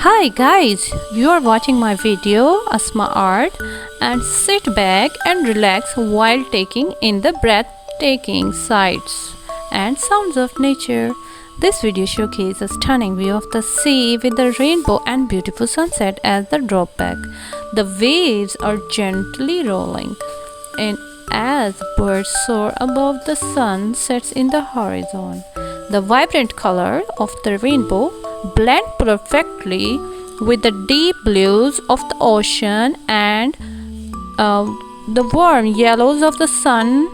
Hi guys, you are watching my video Asma Art and sit back and relax while taking in the breathtaking sights and sounds of nature. This video showcases a stunning view of the sea with the rainbow and beautiful sunset as the drawback. The waves are gently rolling and as birds soar above the sun sets in the horizon. The vibrant color of the rainbow blend perfectly with the deep blues of the ocean and the warm yellows of the sun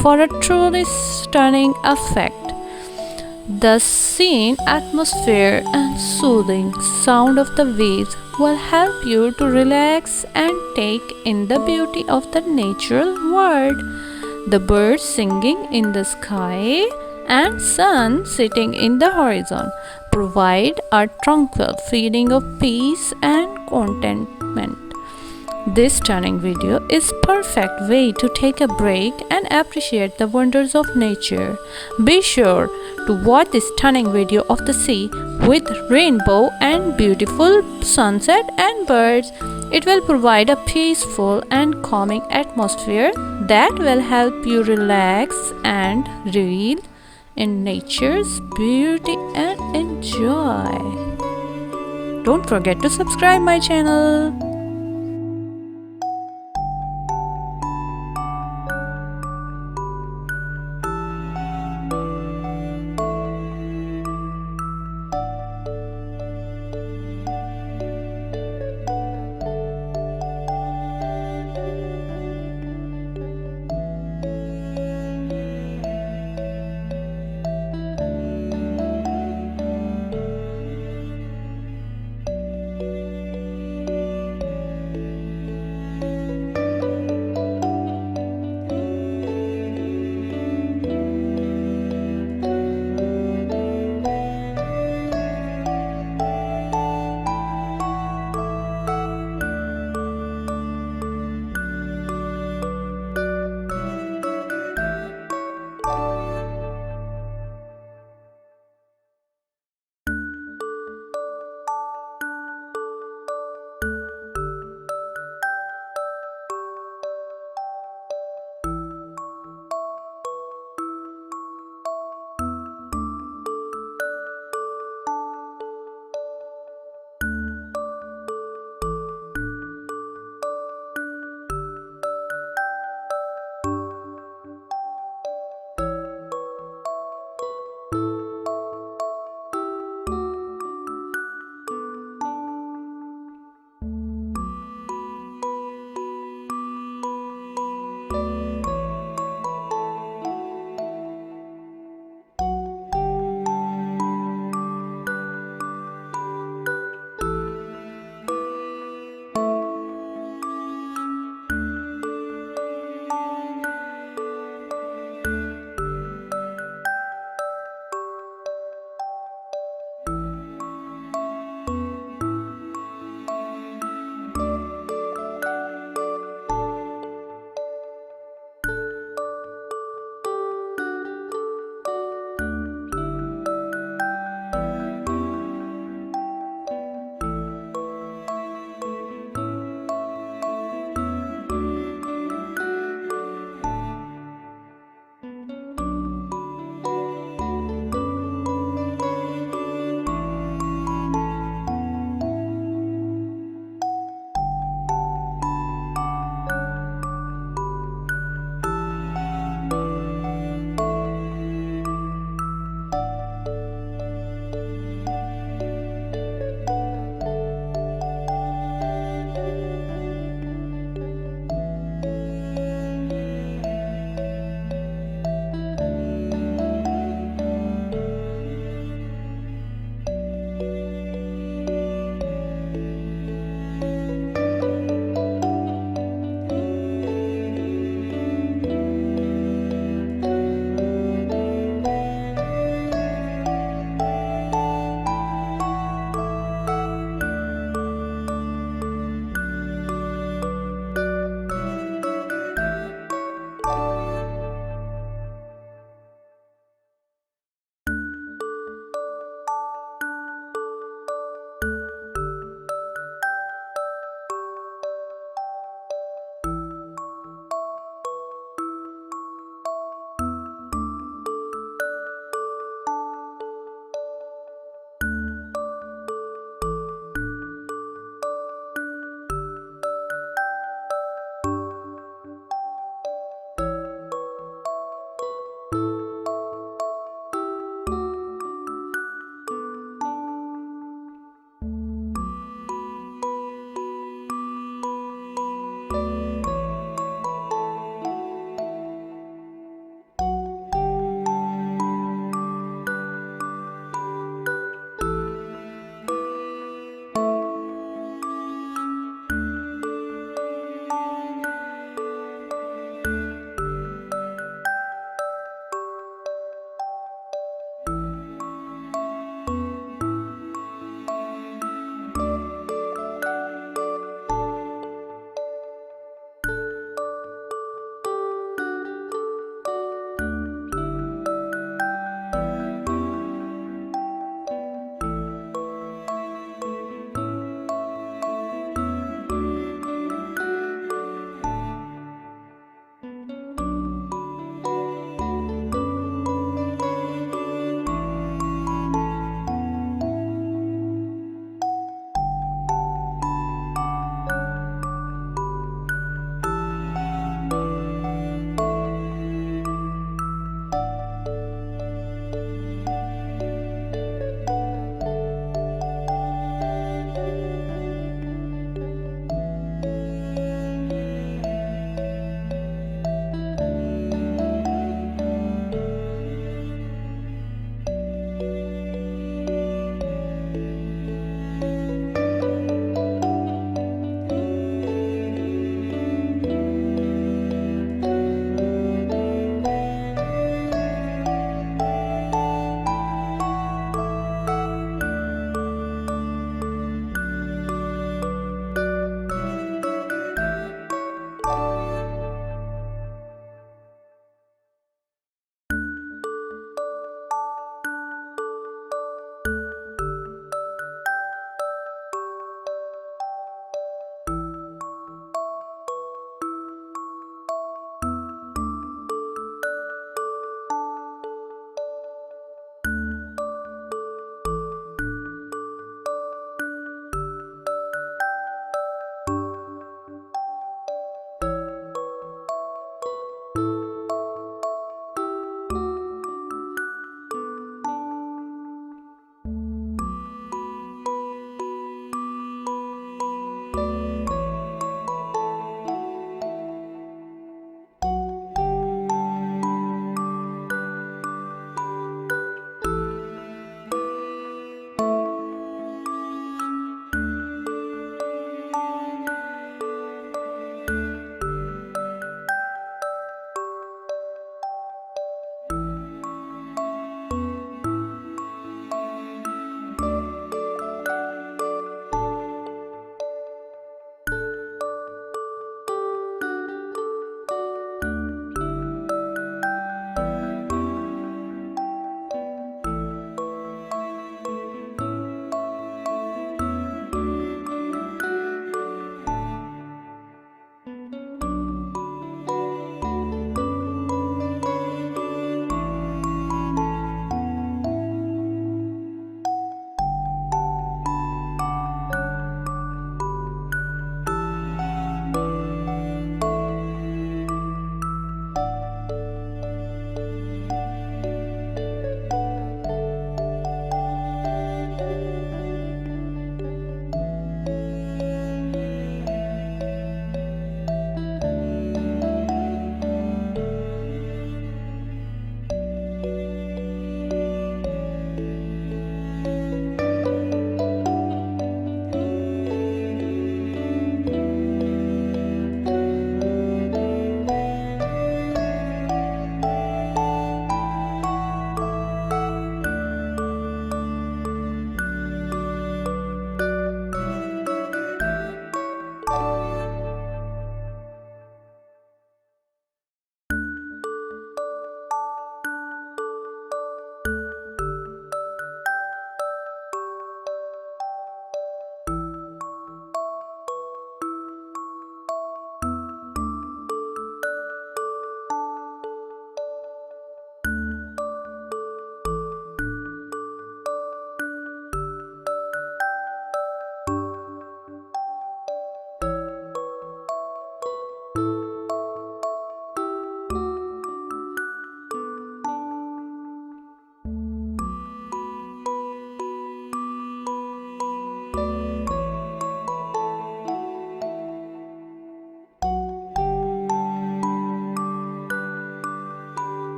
for a truly stunning effect. The serene atmosphere and soothing sound of the waves will help you to relax and take in the beauty of the natural world. The birds singing in the sky and sun setting in the horizon provide a tranquil feeling of peace and contentment. This stunning video is perfect way to take a break and appreciate the wonders of nature. Be sure to watch this stunning video of the sea with rainbow and beautiful sunset and birds. It will provide a peaceful and calming atmosphere that will help you relax and reel in nature's beauty and enjoy. Don't forget to subscribe my channel.